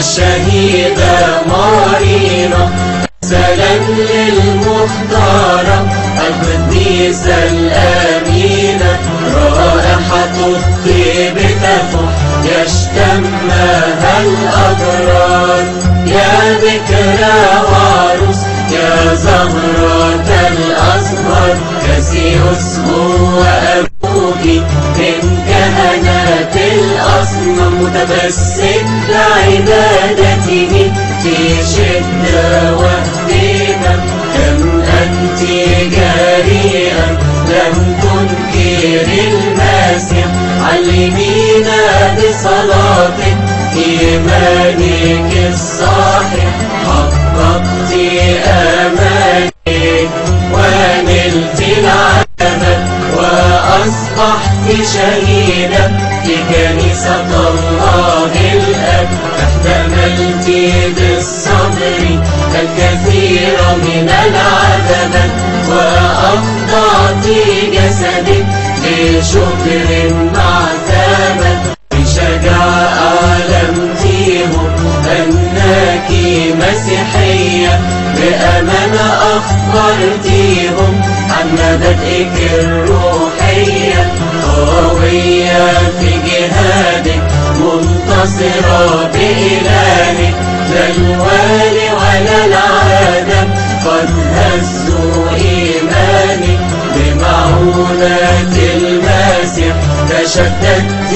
الشهيدة مارينا، سلام للمختارة القديسة الأمينة، رائحة الطيب تفح يشتمها الأبرار. يا ذكرى وعروس يا زهرة الأزهر، كاسيوس هو أبوك من كهنة الأصنام، متمسك بعبادته في شدة واهتمام. كم أنت جريئة لم تنكر المسيح، علمينا بصلاتك إيمانك الصحيح، حققت أمانك ونلت العلامة، وأصبحت شهيدة في كنيسة الله الأب. احتملت بالصبر الكثير من العذاب، وأخضعت جسدك لشكر مع ثبات. بشجاعة أعلمتيهم أنك مسيحية، بأمانة أخبرتيهم عن مبادئك الروحية، قوية في جهادك منتصرة بإلهك. لا الوالي ولا العالم قد هزوا إيمانك، بمعونة المسيح تشددت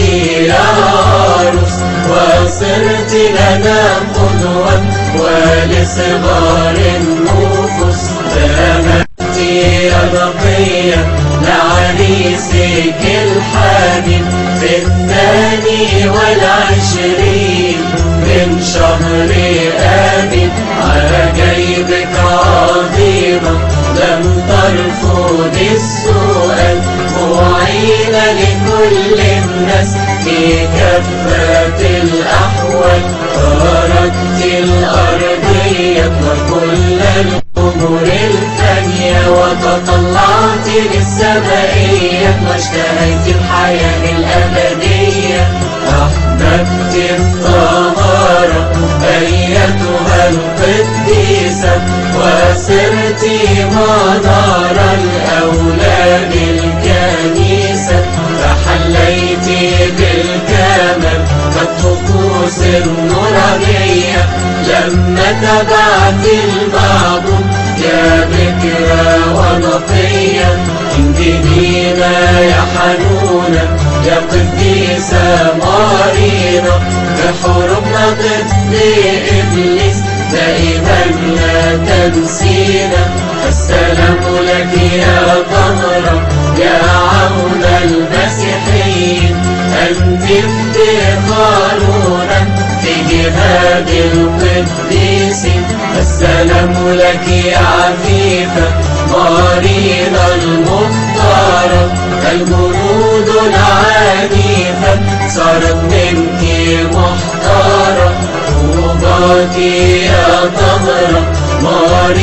يا عروس، وصرت لنا قدوة ولصغار النفوس. فأمنت يا نقية لعريسك الحبيب في 22 من شهر آبيب، عجائبك عظيمة لم ترفض السؤال، معينة لكل الناس في كافة الأحوال. تركت الأرضية وكل الأمور الفانية، وتطلعت للسمائية، واشتهيت الحياة الأبدية. أحببت الطهارة أيتها القديسة، وصرت منار الأولاد الكنيسة. فحليت بالكمال كالطقوس النورانية، لما تبعت المعبود يا بكرة ونقية. انجدينا يا حنونة يا قديسة مارينا، بحروبنا ضد إبليس دائما لا تنسينا. السلام لك يا طهرة يا عون المسيحيين، أنت افتخارنا في جهاد القديسين. السلام لك يا عفيفة مارينا المختارة، الجنود العنيفة صارت منك محتارة. طوباك يا طهرة مارينا